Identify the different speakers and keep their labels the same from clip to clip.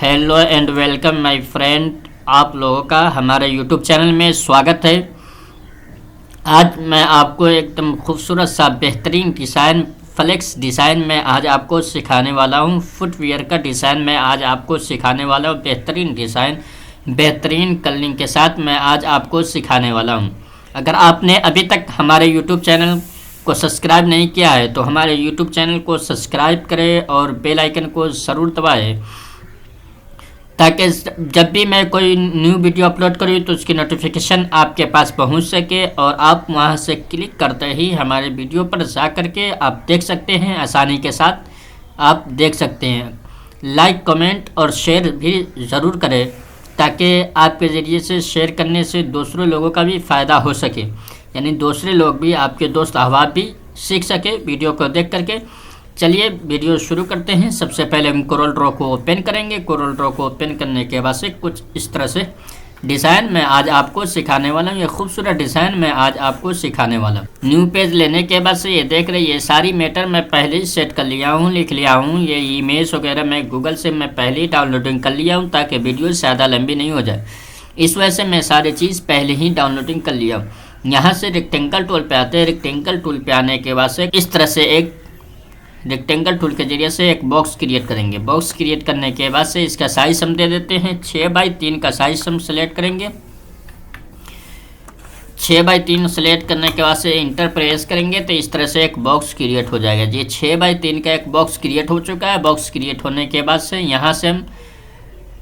Speaker 1: Hello and welcome my friend, आप लोगों का हमारे यूट्यूब चैनल में स्वागत है। आज मैं आपको एकदम खूबसूरत सा बेहतरीन डिज़ाइन फ्लेक्स डिज़ाइन में आज आपको सिखाने वाला हूँ। फुटवियर का डिज़ाइन मैं आज आपको सिखाने वाला हूँ। बेहतरीन डिज़ाइन बेहतरीन कलरिंग के साथ मैं आज आपको सिखाने वाला हूँ। अगर आपने अभी तक हमारे यूट्यूब चैनल को सब्सक्राइब नहीं किया है तो हमारे यूट्यूब चैनल को सब्सक्राइब करें और बेल आइकन को ज़रूर दबाएं, ताकि जब भी मैं कोई न्यू वीडियो अपलोड करूँ तो उसकी नोटिफिकेशन आपके पास पहुंच सके और आप वहां से क्लिक करते ही हमारे वीडियो पर जा करके आप देख सकते हैं। आसानी के साथ आप देख सकते हैं। लाइक कमेंट और शेयर भी ज़रूर करें, ताकि आपके ज़रिए से शेयर करने से दूसरे लोगों का भी फ़ायदा हो सके, यानी दूसरे लोग भी, आपके दोस्त अहबाब भी सीख सके वीडियो को देख करके। चलिए वीडियो शुरू करते हैं। सबसे पहले हम कोरल ड्रॉ को ओपन करेंगे। कोरल ड्रॉ को ओपन करने के बाद से कुछ इस तरह से डिज़ाइन मैं आज आपको सिखाने वाला हूँ। ये खूबसूरत डिज़ाइन मैं आज आपको सिखाने वाला हूँ। न्यू पेज लेने के बाद से ये देख रहे, ये सारी मैटर मैं पहले ही सेट कर लिया हूँ, लिख लिया हूँ। ये इमेज वगैरह मैं गूगल से मैं पहले ही डाउनलोडिंग कर लिया हूँ, ताकि वीडियो ज़्यादा लंबी नहीं हो जाए। इस वजह से मैं सारी चीज़ पहले ही डाउनलोडिंग कर लिया हूँ। यहाँ से रेक्टेंगल टूल पे आते हैं। रेक्टेंगल टूल पे आने के बाद से इस तरह से एक रेक्टेंगल टूल के जरिए से एक बॉक्स क्रिएट करेंगे। बॉक्स क्रिएट करने के बाद से इसका साइज हम दे देते हैं 6x3 का साइज हम सेलेक्ट करेंगे। 6x3 सेलेक्ट करने के बाद से इंटर प्रेस करेंगे तो इस तरह से एक बॉक्स क्रिएट हो जाएगा। ये 6x3 का एक बॉक्स क्रिएट हो चुका है। बॉक्स क्रिएट होने के बाद से यहाँ से हम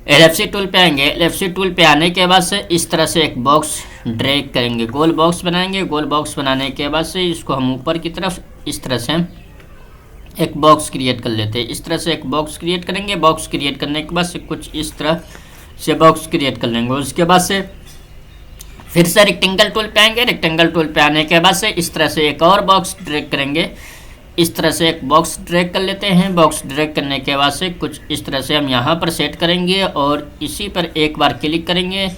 Speaker 1: एलएफसी टूल पे आएंगे। एलएफसी टूल पे आने के बाद से इस तरह से एक बॉक्स ड्रैग करेंगे, गोल बॉक्स बनाएंगे। गोल बॉक्स बनाने के बाद से इसको हम ऊपर की तरफ इस तरह से एक बॉक्स क्रिएट कर लेते हैं। इस तरह से एक बॉक्स क्रिएट करेंगे। बॉक्स क्रिएट करने के बाद से कुछ इस तरह से बॉक्स क्रिएट कर लेंगे। उसके बाद से फिर से रेक्टेंगल टूल पे आएंगे। रेक्टेंगल टूल पे आने के बाद से इस तरह से एक और बॉक्स ड्रैग करेंगे। इस तरह से एक बॉक्स ड्रैग कर लेते हैं। बॉक्स ड्रैग करने के बाद से कुछ इस तरह से हम यहाँ पर सेट करेंगे और इसी पर एक बार क्लिक करेंगे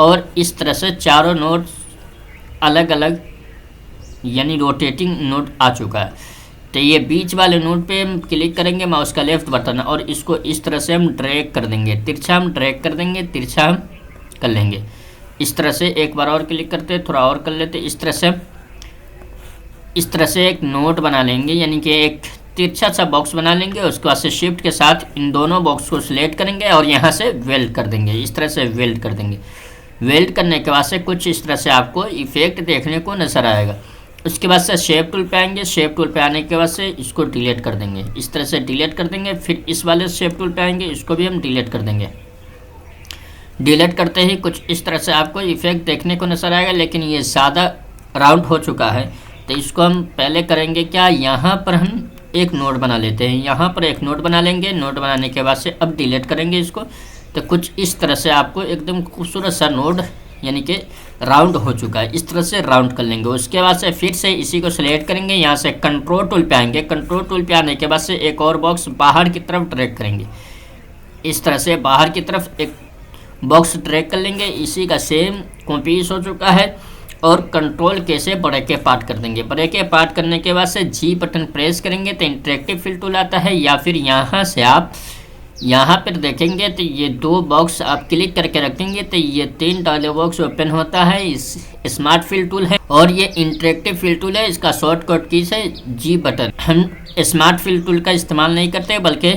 Speaker 1: और इस तरह से चारों नोड अलग अलग यानी रोटेटिंग नोड आ चुका है। तो ये बीच वाले नोड पे हम क्लिक करेंगे, माउस का लेफ्ट बटन, और इसको इस तरह से हम ड्रैग कर देंगे। तिरछा हम ड्रैग कर देंगे, तिरछा हम कर लेंगे। इस तरह से एक बार और क्लिक करते, थोड़ा और कर लेते। इस तरह से एक नोट बना लेंगे, यानी कि एक तिरछा सा बॉक्स बना लेंगे। उसके बाद से शिफ्ट के साथ इन दोनों बॉक्स को सिलेक्ट करेंगे और यहाँ से वेल्ड कर देंगे। इस तरह से वेल्ड कर देंगे। वेल्ड करने के बाद से कुछ इस तरह से आपको इफेक्ट देखने को नजर आएगा। उसके बाद से शेप टूल पे आएंगे। शेप टूल पे आने के बाद से इसको डिलीट कर देंगे। इस तरह से डिलीट कर देंगे। फिर इस वाले शेप टूल पे आएंगे, इसको भी हम डिलीट कर देंगे। डिलीट करते ही कुछ इस तरह से आपको इफेक्ट देखने को नजर आएगा, लेकिन ये ज़्यादा राउंड हो चुका है। तो इसको हम पहले करेंगे क्या, यहाँ पर हम एक नोड बना लेते हैं। यहाँ पर एक नोड बना लेंगे। नोड बनाने के बाद से अब डिलीट करेंगे इसको। तो कुछ इस तरह से आपको एकदम खूबसूरत सा नोड यानी कि राउंड हो चुका है। इस तरह से राउंड कर लेंगे। उसके बाद से फिर से इसी को सिलेक्ट करेंगे। यहाँ से कंट्रोल टूल पे आएंगे। कंट्रोल टूल पे आने के बाद से एक और बॉक्स बाहर की तरफ ड्रैग करेंगे। इस तरह से बाहर की तरफ एक बॉक्स ड्रैग कर लेंगे। इसी का सेम कॉपीज हो चुका है। और कंट्रोल के से बड़े के पार्ट कर देंगे। बड़े के पार्ट करने के बाद से जी बटन प्रेस करेंगे तो इंटरेक्टिव फिल टूल आता है, या फिर यहाँ से आप यहाँ पर देखेंगे तो ये दो बॉक्स आप क्लिक करके रखेंगे तो ये 3 डायलॉग बॉक्स ओपन होता है। इस स्मार्ट फिल टूल है और ये इंटरेक्टिव फिल टूल है। इसका शॉर्टकट कीज है जी बटन। हम स्मार्ट फिल टूल का इस्तेमाल नहीं करते, बल्कि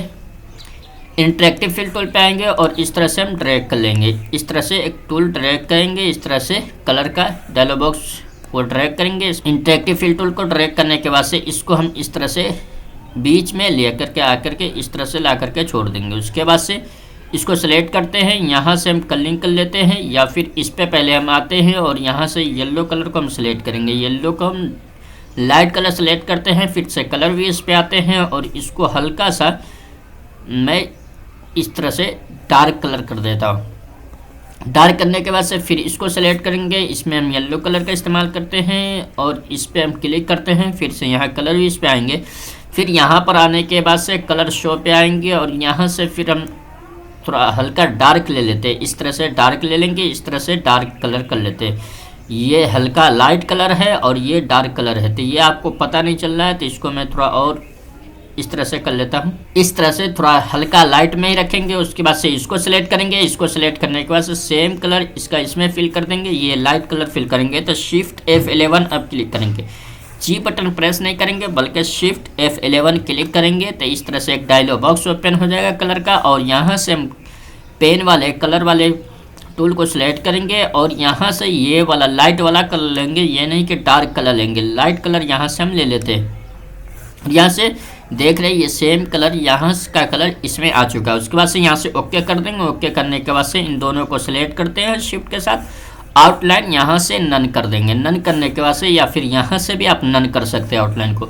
Speaker 1: इंटरेक्टिव फिल टूल पे आएंगे और इस तरह से हम ड्रैग कर लेंगे। इस तरह से एक टूल ड्रैग करेंगे। इस तरह से कलर का डायलॉग बॉक्स को ड्रैग करेंगे। इंटरेक्टिव फिल टूल को ड्रैग करने के बाद से इसको हम इस तरह से बीच में ले करके आकर के इस तरह से ला करके छोड़ देंगे। उसके बाद से इसको सेलेक्ट करते हैं। यहाँ से हम कलरिंग कर लेते हैं, या फिर इस पे पहले हम आते हैं और यहाँ से येलो कलर को हम सेलेक्ट करेंगे। येलो को हम लाइट कलर सेलेक्ट करते हैं। फिर से कलर भी इस पे आते हैं और इसको हल्का सा मैं इस तरह से डार्क कलर कर देता हूँ। डार्क करने के बाद से फिर इसको सेलेक्ट करेंगे। इसमें हम येलो कलर का इस्तेमाल करते हैं और इस पर हम क्लिक करते हैं। फिर से यहाँ कलर भी इस पे आएंगे। फिर यहाँ पर आने के बाद से कलर शो पे आएंगे और यहाँ से फिर हम थोड़ा हल्का डार्क ले लेते हैं। इस तरह से डार्क ले लेंगे। इस तरह से डार्क कलर कर लेते हैं। ये हल्का लाइट कलर है और ये डार्क कलर है, तो ये आपको पता नहीं चल रहा है, तो इसको मैं थोड़ा और इस तरह से कर लेता हूँ। इस तरह से थोड़ा हल्का लाइट में ही रखेंगे। उसके बाद से इसको सिलेक्ट करेंगे। इसको सिलेक्ट करने के बाद से सेम कलर इसका इसमें फिल कर देंगे। ये लाइट कलर फिल करेंगे तो शिफ्ट F11 अब क्लिक करेंगे। जी बटन प्रेस नहीं करेंगे बल्कि शिफ्ट F11 क्लिक करेंगे तो इस तरह से एक डायलॉग बॉक्स ओपन हो जाएगा कलर का। और यहाँ से हम पेन वाले कलर वाले टूल को सिलेक्ट करेंगे और यहाँ से ये वाला लाइट वाला कलर लेंगे, ये नहीं कि डार्क कलर लेंगे। लाइट कलर यहाँ से हम ले लेते हैं। यहाँ से देख रहे हैं ये सेम कलर यहाँ का कलर इसमें आ चुका है। उसके बाद से यहाँ से ओके कर देंगे। ओके करने के बाद से इन दोनों को सिलेक्ट करते हैं शिफ्ट के साथ। आउटलाइन यहाँ से नन कर देंगे। नन करने के बाद से या फिर यहाँ से भी आप नन कर सकते हैं आउटलाइन को।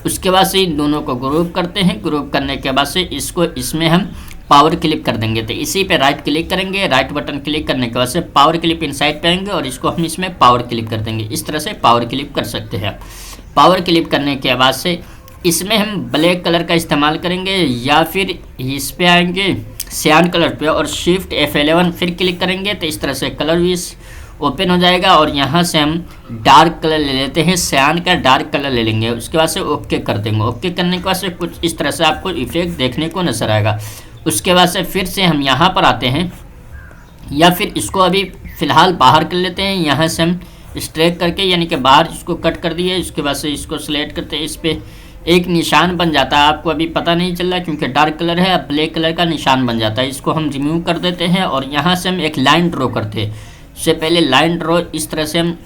Speaker 1: उसके बाद से इन दोनों को ग्रुप करते हैं। ग्रुप करने के बाद से इसको इसमें हम पावर क्लिप कर देंगे। तो इसी पे राइट क्लिक करेंगे। राइट बटन क्लिक करने के बाद से पावर क्लिप इनसाइड पे आएंगे और इसको हम इसमें पावर क्लिप कर देंगे। इस तरह से पावर क्लिप कर सकते हैं आप। पावर क्लिप करने के बाद से इसमें हम ब्लैक कलर का इस्तेमाल करेंगे या फिर इस पे आएंगे सियान कलर पे और शिफ्ट F11 फिर क्लिक करेंगे तो इस तरह से कलर भी ओपन हो जाएगा। और यहाँ से हम डार्क कलर ले लेते हैं, सियान का डार्क कलर ले लेंगे। उसके बाद से ओके कर देंगे। ओके करने के बाद से कुछ इस तरह से आपको इफेक्ट देखने को नजर आएगा। उसके बाद से फिर से हम यहाँ पर आते हैं या फिर इसको अभी फ़िलहाल बाहर कर लेते हैं। यहाँ से हम स्ट्रेक करके यानी कि बाहर इसको कट कर दिए। इसके बाद से इसको सिलेक्ट करते हैं। इस पर एक निशान बन जाता है, आपको अभी पता नहीं चल रहा क्योंकि डार्क कलर है। अब ब्लैक कलर का निशान बन जाता है। इसको हम रिमूव कर देते हैं और यहाँ से हम एक लाइन ड्रॉ करते हैं। उससे पहले लाइन ड्रॉ इस तरह से हम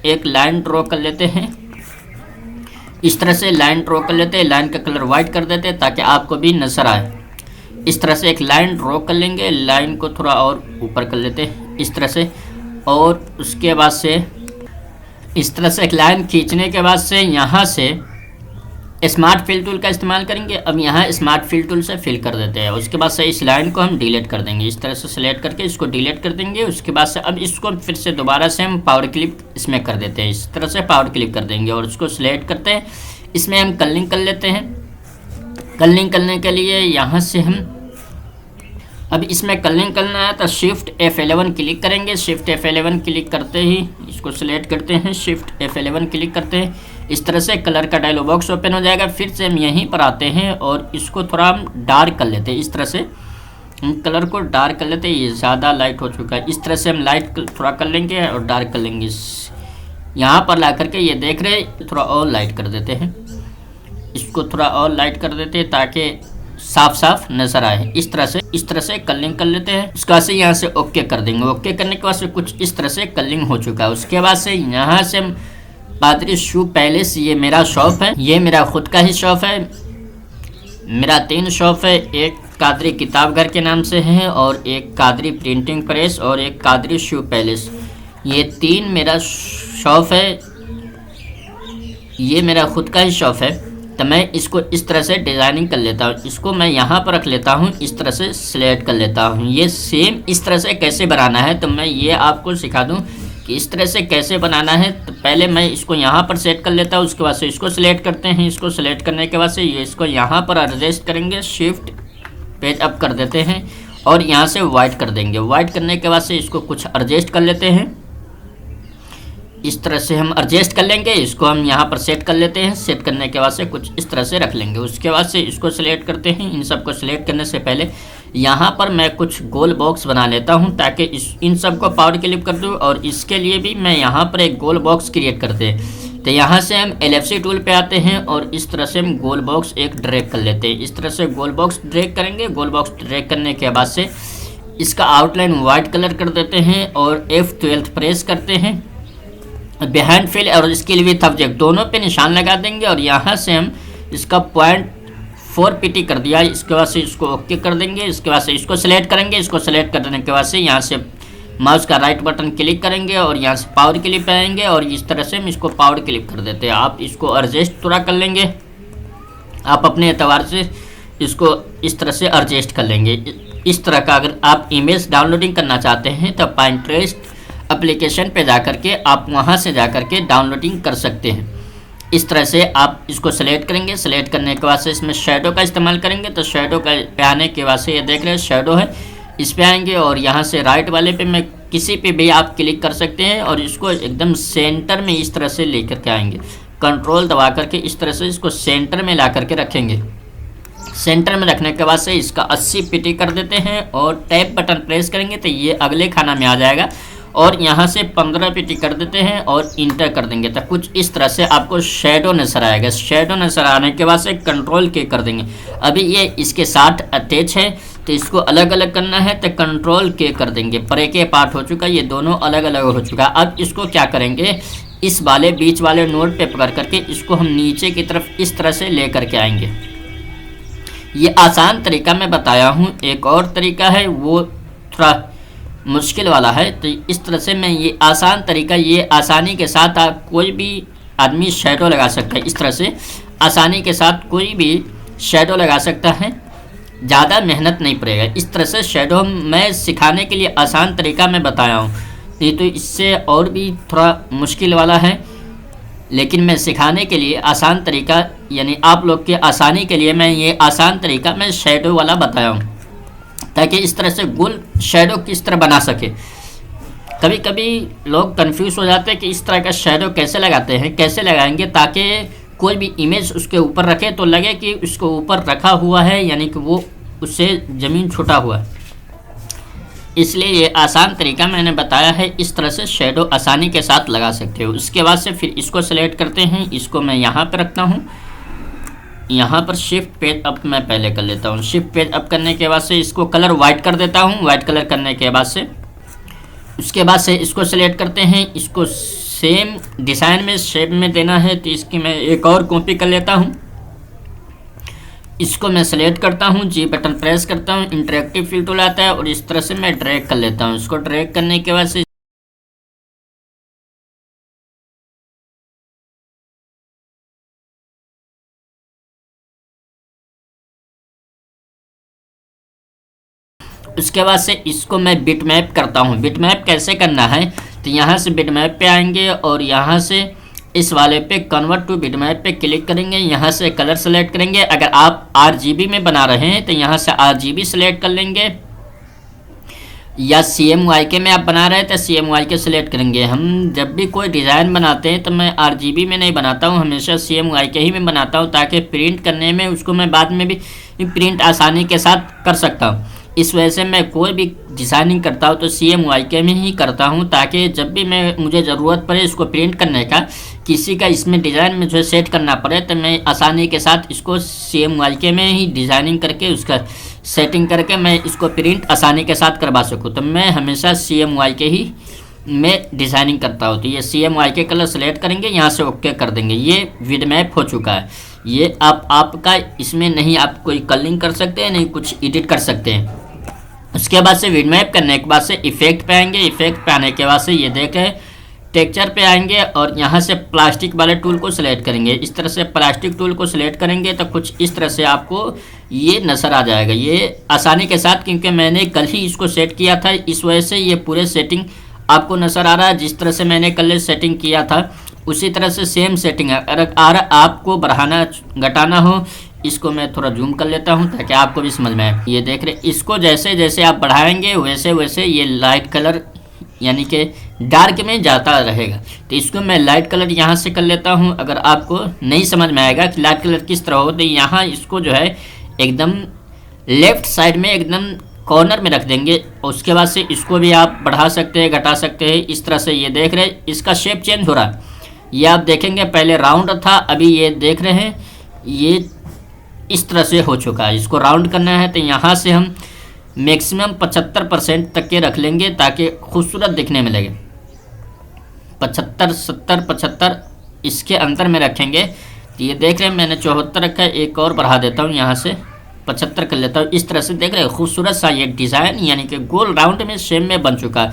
Speaker 1: एक लाइन ड्रॉ कर लेते हैं। इस तरह से लाइन ड्रॉ कर लेते हैं। लाइन का कलर वाइट कर देते हैं ताकि आपको भी नजर आए। इस तरह से एक लाइन ड्रॉ कर लेंगे। लाइन को थोड़ा और ऊपर कर लेते हैं इस तरह से। और उसके बाद से इस तरह से एक लाइन खींचने के बाद से यहाँ से स्मार्ट फिल टूल का इस्तेमाल करेंगे। अब यहाँ स्मार्ट फिल टूल से फिल कर देते हैं। उसके बाद से इस लाइन को हम डिलीट कर देंगे। इस तरह से सिलेक्ट करके इसको डिलीट कर देंगे। उसके बाद से अब इसको फिर से दोबारा से हम पावर क्लिप इसमें कर देते हैं। इस तरह से पावर क्लिप कर देंगे और उसको सिलेक्ट करते हैं। इसमें हम कलरिंग कर लेते हैं। कलरिंग करने के लिए यहाँ से हम अब इसमें कलरिंग करना है तो शिफ्ट F11 क्लिक करेंगे। शिफ्ट F11 क्लिक करते ही इसको सिलेक्ट करते हैं। शिफ्ट F11 क्लिक करते हैं। इस तरह से कलर का डायलॉग बॉक्स ओपन हो जाएगा। फिर से हम यहीं पर आते हैं और इसको थोड़ा हम डार्क कर लेते हैं। इस तरह से हम कलर को डार्क कर लेते हैं। ये ज़्यादा लाइट हो चुका है। इस तरह से हम लाइट थोड़ा कर लेंगे और डार्क कर लेंगे। यहाँ पर ला करके ये देख रहे थोड़ा और लाइट कर देते हैं। इसको थोड़ा और लाइट कर देते हैं ताकि साफ साफ नजर आए। इस तरह से कलरिंग कर लेते हैं। उसके बाद से यहाँ से ओके कर देंगे। ओके करने के बाद से कुछ इस तरह से कलरिंग हो चुका है। उसके बाद से यहाँ से हम कादरी शू पैलेस, ये मेरा शॉप है, ये मेरा खुद का ही शॉप है। मेरा 3 शॉप है। एक कादरी किताब घर के नाम से है और एक कादरी प्रिंटिंग प्रेस और एक कादरी शू पैलेस। ये 3 मेरा शॉप है। ये मेरा खुद का ही शॉप है। तो मैं इसको इस तरह से डिज़ाइनिंग कर लेता हूँ। इसको मैं यहाँ पर रख लेता हूँ। इस तरह से सिलेक्ट कर लेता हूँ। ये सेम इस तरह से कैसे बनाना है तो मैं ये आपको सिखा दूँ कि इस तरह से कैसे बनाना है। तो पहले मैं इसको यहाँ पर सेट कर लेता हूँ। उसके बाद से इसको सिलेक्ट करते हैं। इसको सिलेक्ट करने के बाद से ये इसको यहाँ पर एडजस्ट करेंगे। शिफ्ट पेज अप कर देते हैं और यहाँ से वाइट कर देंगे। वाइट करने के बाद से इसको कुछ एडजस्ट कर लेते हैं। इस तरह से हम एडजस्ट कर लेंगे। इसको हम यहाँ पर सेट कर लेते हैं। सेट करने के बाद से कुछ इस तरह से रख लेंगे। उसके बाद से इसको सिलेक्ट करते हैं। इन सब को सिलेक्ट करने से पहले यहाँ पर मैं कुछ गोल बॉक्स बना लेता हूँ ताकि इन सब को पावर क्लिप कर दूँ। और इसके लिए भी मैं यहाँ पर एक गोल बॉक्स क्रिएट करते हैं। तो यहाँ से हम LFC टूल पे आते हैं और इस तरह से हम गोल बॉक्स एक ड्रैग कर लेते हैं। इस तरह से गोल बॉक्स ड्रैग करेंगे। गोल बॉक्स ड्रैग करने के बाद से इसका आउटलाइन वाइट कलर कर देते हैं और F12 प्रेस करते हैं। बिहाइंड फिल और स्केल विथ ऑब्जेक्ट दोनों पे निशान लगा देंगे और यहाँ से हम इसका 0.4 PT कर दिया। इसके बाद से इसको ओके कर देंगे। इसके बाद से इसको सिलेक्ट करेंगे। इसको सिलेक्ट करने के बाद से यहाँ से माउस का राइट बटन क्लिक करेंगे और यहाँ से पावर क्लिप पे आएंगे और इस तरह से हम इसको पावर क्लिप कर देते हैं। आप इसको एडजस्ट थोड़ा कर लेंगे। आप अपने एतबार से इसको इस तरह से एडजस्ट कर लेंगे। इस तरह का अगर आप इमेज डाउनलोडिंग करना चाहते हैं तो Pinterest एप्लीकेशन पे जाकर के आप वहाँ से जाकर के डाउनलोडिंग कर सकते हैं। इस तरह से आप इसको सेलेक्ट करेंगे। सेलेक्ट करने के बाद से इसमें शेडो का इस्तेमाल करेंगे। तो शेडो का पे आने के बाद से ये देख रहे हैं शेडो है, इस पे आएंगे और यहाँ से राइट वाले पे मैं किसी पे भी आप क्लिक कर सकते हैं और इसको एकदम सेंटर में इस तरह से लेकर के आएंगे। कंट्रोल दबा करके इस तरह से इसको सेंटर में ला करके रखेंगे। सेंटर में रखने के बाद से इसका 80 पीटी कर देते हैं और टैब बटन प्रेस करेंगे तो ये अगले खाना में आ जाएगा। और यहाँ से 15 पीटी कर देते हैं और इंटर कर देंगे तो कुछ इस तरह से आपको शेडो नजर आएगा। शेडो नजर आने के बाद से कंट्रोल के कर देंगे। अभी ये इसके साथ अटैच है तो इसको अलग अलग करना है तो कंट्रोल के कर देंगे। पर एक पार्ट हो चुका, ये दोनों अलग अलग हो चुका। अब इसको क्या करेंगे, इस वाले बीच वाले नोड पे पकड़ करके इसको हम नीचे की तरफ इस तरह से ले करके आएंगे। ये आसान तरीका मैं बताया हूँ। एक और तरीका है वो थोड़ा मुश्किल वाला है। तो इस तरह से मैं ये आसान तरीका, ये आसानी के साथ आप कोई भी आदमी शेडो लगा सकता है। इस तरह से आसानी के साथ कोई भी शेडो लगा सकता है, ज़्यादा मेहनत नहीं पड़ेगा। इस तरह से शेडो मैं सिखाने के लिए आसान तरीका मैं बताया हूँ, नहीं तो इससे और भी थोड़ा मुश्किल वाला है। लेकिन मैं सिखाने के लिए आसान तरीका, यानी आप लोग के आसानी के लिए मैं ये आसान तरीका मैं शेडो वाला बताया हूँ, ताकि इस तरह से गोल शेडो किस तरह बना सके। कभी कभी लोग कंफ्यूज हो जाते हैं कि इस तरह का शेडो कैसे लगाते हैं, कैसे लगाएंगे ताकि कोई भी इमेज उसके ऊपर रखे तो लगे कि उसको ऊपर रखा हुआ है, यानी कि वो उससे ज़मीन छुटा हुआ है। इसलिए ये आसान तरीका मैंने बताया है, इस तरह से शेडो आसानी के साथ लगा सकते हो। उसके बाद से फिर इसको सेलेक्ट करते हैं, इसको मैं यहाँ पर रखता हूँ। यहाँ पर शिफ्ट पेज अप मैं पहले कर लेता हूँ। शिफ्ट पेज अप करने के बाद से इसको कलर वाइट कर देता हूँ। वाइट कलर करने के बाद से उसके बाद से इसको सेलेक्ट करते हैं। इसको सेम डिज़ाइन में शेप में देना है तो इसकी मैं एक और कॉपी कर लेता हूँ। इसको मैं सेलेक्ट करता हूँ, जी बटन प्रेस करता हूँ, इंटरेक्टिव फिल टूल आता है और इस तरह से मैं ड्रैग कर लेता हूँ। इसको ड्रैग करने के बाद से उसके बाद से इसको मैं बिट मैप करता हूँ। बिट मैप कैसे करना है तो यहाँ से बिट मैप पे आएंगे और यहाँ से इस वाले पे कन्वर्ट टू बिट मैप पे क्लिक करेंगे। यहाँ से कलर सेलेक्ट करेंगे। अगर आप RGB में बना रहे हैं तो यहाँ से RGB सेलेक्ट कर लेंगे, या CMYK में आप बना रहे हैं तो CMYK सेलेक्ट करेंगे। हम जब भी कोई डिज़ाइन बनाते हैं तो मैं RGB में नहीं बनाता हूँ, हमेशा CMYK ही में बनाता हूँ, ताकि प्रिंट करने में उसको मैं बाद में भी प्रिंट आसानी के साथ कर सकता हूँ। इस वजह से मैं कोई भी डिज़ाइनिंग करता हूँ तो CMYK में ही करता हूँ, ताकि जब भी मुझे ज़रूरत पड़े इसको प्रिंट करने का, किसी का इसमें डिज़ाइन में जो सेट करना पड़े तो मैं आसानी के साथ इसको CMYK में ही डिज़ाइनिंग करके उसका सेटिंग करके मैं इसको प्रिंट आसानी के साथ करवा सकूँ। तो मैं हमेशा CMYK ही में डिज़ाइनिंग करता हूँ। तो ये CMYK कलर सेलेक्ट करेंगे, यहाँ से ओके कर देंगे। ये बिट मैप हो चुका है। ये आपका इसमें नहीं आप कोई कलरिंग कर सकते हैं, नहीं कुछ एडिट कर सकते हैं। उसके बाद से बिट मैप करने के बाद से इफेक्ट पे आएंगे। इफेक्ट पे आने के बाद से ये देखें टेक्सचर पे आएंगे और यहाँ से प्लास्टिक वाले टूल को सिलेक्ट करेंगे। इस तरह से प्लास्टिक टूल को सिलेक्ट करेंगे तो कुछ इस तरह से आपको ये नज़र आ जाएगा। ये आसानी के साथ, क्योंकि मैंने कल ही इसको सेट किया था, इस वजह से ये पूरे सेटिंग आपको नज़र आ रहा है। जिस तरह से मैंने कल सेटिंग किया था उसी तरह से सेम सेटिंग है। अगर आपको बढ़ाना घटाना हो, इसको मैं थोड़ा जूम कर लेता हूं ताकि आपको भी समझ में आए। ये देख रहे, इसको जैसे जैसे आप बढ़ाएंगे वैसे वैसे ये लाइट कलर यानी कि डार्क में जाता रहेगा। तो इसको मैं लाइट कलर यहाँ से कर लेता हूँ। अगर आपको नहीं समझ में आएगा कि लाइट कलर किस तरह हो तो यहाँ इसको जो है एकदम लेफ़्ट साइड में एकदम कॉर्नर में रख देंगे। उसके बाद से इसको भी आप बढ़ा सकते हैं, घटा सकते हैं। इस तरह से ये देख रहे हैं इसका शेप चेंज हो रहा है। ये आप देखेंगे पहले राउंड था, अभी ये देख रहे हैं ये इस तरह से हो चुका है। इसको राउंड करना है तो यहाँ से हम मैक्सिमम 75% तक के रख लेंगे ताकि खूबसूरत दिखने में लगे। 75, 70, 75 इसके अंदर में रखेंगे। तो ये देख रहे हैं मैंने 74 रखा है, एक और बढ़ा देता हूँ, यहाँ से 75 कर लेता हूँ। इस तरह से देख रहे हैं खूबसूरत सा ये डिज़ाइन यानी कि गोल राउंड में शेप में बन चुका है।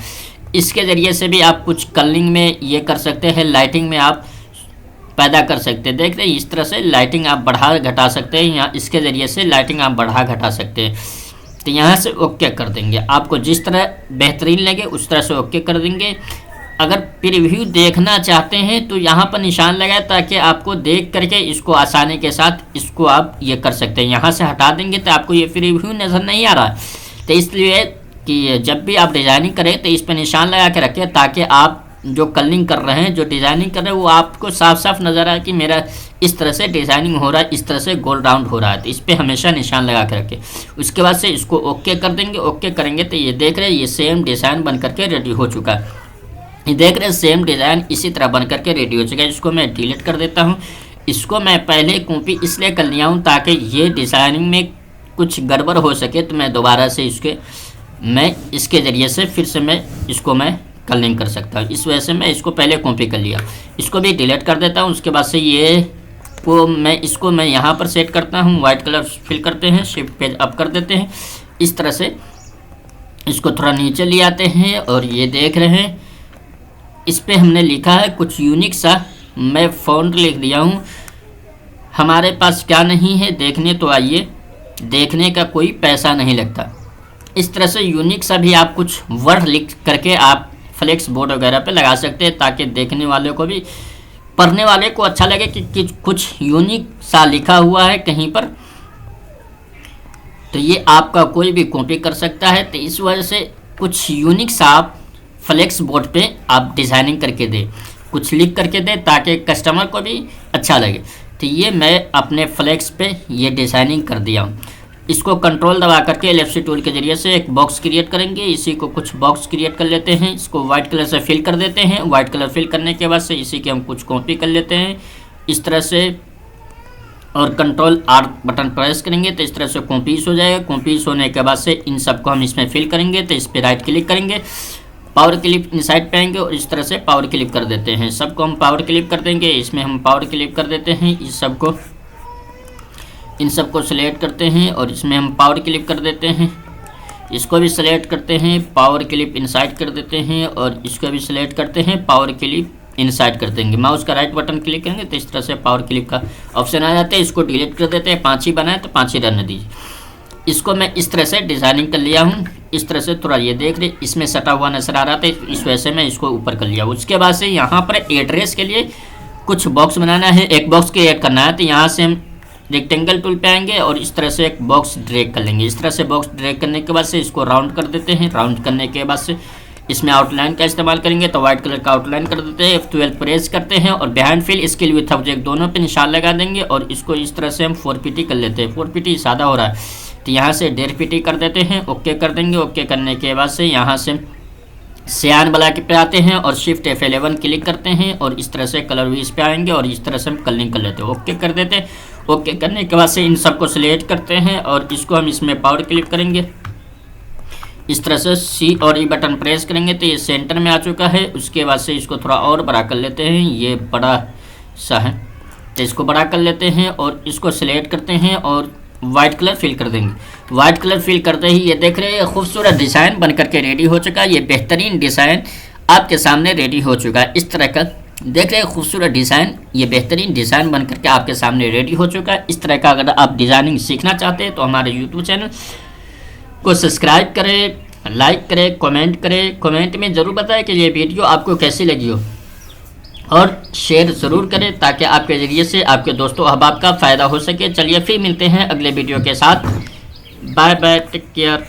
Speaker 1: इसके ज़रिए से भी आप कुछ कलरिंग में ये कर सकते हैं, लाइटिंग में आप पैदा कर सकते हैं। देख रहे हैं इस तरह से लाइटिंग आप बढ़ा घटा सकते हैं, यहाँ इसके ज़रिए से लाइटिंग आप बढ़ा घटा सकते हैं। तो यहाँ से ओके कर देंगे। आपको जिस तरह बेहतरीन लगे उस तरह से ओके कर देंगे। अगर प्रीव्यू देखना चाहते हैं तो यहाँ पर निशान लगाए ताकि आपको देख करके इसको आसानी के साथ इसको आप ये कर सकते हैं। यहाँ से हटा देंगे तो आपको ये प्रीव्यू नज़र नहीं आ रहा है। तो इसलिए कि जब भी आप डिज़ाइनिंग करें तो इस पर निशान लगा के रखें ताकि आप जो कलरिंग कर रहे हैं, जो डिज़ाइनिंग कर रहे हैं, वो आपको साफ साफ नज़र आए कि मेरा इस तरह से डिज़ाइनिंग हो रहा है, इस तरह से गोल राउंड हो रहा है। तो इस पर हमेशा निशान लगा के रखें। उसके बाद से इसको ओके कर देंगे। ओके करेंगे तो ये देख रहे हैं ये सेम डिज़ाइन बन करके रेडी हो चुका है। ये देख रहे हैं सेम डिज़ाइन इसी तरह बन करके रेडी हो चुका है। इसको मैं डिलीट कर देता हूँ। इसको मैं पहले कॉपी इसलिए कर लिया हूँ ताकि ये डिज़ाइनिंग में कुछ गड़बड़ हो सके तो मैं दोबारा से इसके ज़रिए से फिर से मैं कलरिंग कर सकता हूँ। इस वजह से मैं इसको पहले कॉपी कर लिया। इसको भी डिलीट कर देता हूँ। उसके बाद से इसको मैं यहाँ पर सेट करता हूँ। वाइट कलर फिल करते हैं, शिफ्ट पेज अप कर देते हैं। इस तरह से इसको थोड़ा नीचे ले आते हैं और ये देख रहे हैं इस पे हमने लिखा है कुछ यूनिक सा, मैं फ़ॉन्ट लिख दिया हूँ। हमारे पास क्या नहीं है देखने तो आइए, देखने का कोई पैसा नहीं लगता। इस तरह से यूनिक सा भी आप कुछ वर्ड लिख करके आप फ्लेक्स बोर्ड वगैरह पे लगा सकते हैं ताकि देखने वाले को भी, पढ़ने वाले को अच्छा लगे कि कुछ यूनिक सा लिखा हुआ है कहीं पर। तो ये आपका कोई भी कॉपी कर सकता है। तो इस वजह से कुछ यूनिक सा आप फ्लेक्स बोर्ड पे आप डिज़ाइनिंग करके दें, कुछ लिख करके दें ताकि कस्टमर को भी अच्छा लगे। तो ये मैं अपने फ्लेक्स पे ये डिज़ाइनिंग कर दिया हूँ। इसको कंट्रोल दबा करके एलिप्स टूल के ज़रिए से एक बॉक्स क्रिएट करेंगे। इसी को कुछ बॉक्स क्रिएट कर लेते हैं। इसको वाइट कलर से फिल कर देते हैं। वाइट कलर फिल करने के बाद से इसी के हम कुछ कॉपी कर लेते हैं इस तरह से, और कंट्रोल आर बटन प्रेस करेंगे तो इस तरह से कॉपीज हो जाएगा। कॉपीज होने के बाद से इन सबको हम इसमें फिल करेंगे। तो इस पर राइट क्लिक करेंगे, पावर क्लिप इनसाइड पे आएंगे और इस तरह से पावर क्लिप कर देते हैं। सबको हम पावर क्लिप कर देंगे। इसमें हम पावर क्लिप कर देते हैं। इन सबको सिलेक्ट करते हैं और इसमें हम पावर क्लिप कर देते हैं। इसको भी सिलेक्ट करते हैं, पावर क्लिप इनसाइड कर देते हैं और इसको भी सिलेक्ट करते हैं, पावर क्लिप इनसाइड कर देंगे। माउस का राइट बटन क्लिक करेंगे तो इस तरह से पावर क्लिप का ऑप्शन आ जाता है। इसको डिलीट कर देते हैं। 5 ही बनाए तो 5 ही रहने दीजिए। इसको मैं इस तरह से डिज़ाइनिंग कर लिया हूँ। इस तरह से थोड़ा ये देख रहे इसमें सटा हुआ नजर आ रहा था, इस वजह से मैं इसको ऊपर कर लिया। उसके बाद से यहाँ पर एड्रेस के लिए कुछ बॉक्स बनाना है, एक बॉक्स के ऐड करना है। तो यहाँ से हम रेक्टेंगल टूल पे आएंगे और इस तरह से एक बॉक्स ड्रैग कर लेंगे। इस तरह से बॉक्स ड्रैग करने के बाद से इसको राउंड कर देते हैं। राउंड करने के बाद से इसमें आउटलाइन का इस्तेमाल करेंगे तो वाइट कलर का आउटलाइन कर देते हैं। F12 प्रेस करते हैं और behind fill, scale with object दोनों पे निशान लगा देंगे और इसको इस तरह से हम 4pt कर लेते हैं। 4pt सादा हो रहा है तो यहाँ से 1.5pt कर देते हैं। ओके कर देंगे। ओके करने के बाद से यहाँ से सियान ब्लैक पे आते हैं और शिफ्ट F11 क्लिक करते हैं और इस तरह से कलर भी इस पे आएंगे और इस तरह से हम कलरिंग कर लेते हैं। ओके कर देते हैं। ओके करने के बाद से इन सबको सिलेक्ट करते हैं और इसको हम इसमें पावर क्लिक करेंगे। इस तरह से C और E बटन प्रेस करेंगे तो ये सेंटर में आ चुका है। उसके बाद से इसको थोड़ा और बड़ा कर लेते हैं, ये बड़ा सा है तो इसको बड़ा कर लेते हैं और इसको सिलेक्ट करते हैं और वाइट कलर फिल कर देंगे। वाइट कलर फिल करते ही ये देख रहे हैं खूबसूरत डिज़ाइन बन करके रेडी हो चुका है। ये बेहतरीन डिज़ाइन आपके सामने रेडी हो चुका है। इस तरह का देख रहे हैं खूबसूरत डिज़ाइन, ये बेहतरीन डिज़ाइन बन करके आपके सामने रेडी हो चुका है। इस तरह का अगर आप डिज़ाइनिंग सीखना चाहते हैं तो हमारे यूट्यूब चैनल को सब्सक्राइब करें, लाइक करें, कमेंट करें। कमेंट में ज़रूर बताएं कि ये वीडियो आपको कैसी लगी हो और शेयर ज़रूर करें ताकि आपके ज़रिए से आपके दोस्तों अहबाब का फ़ायदा हो सके। चलिए फिर मिलते हैं अगले वीडियो के साथ। Bye bye, take care.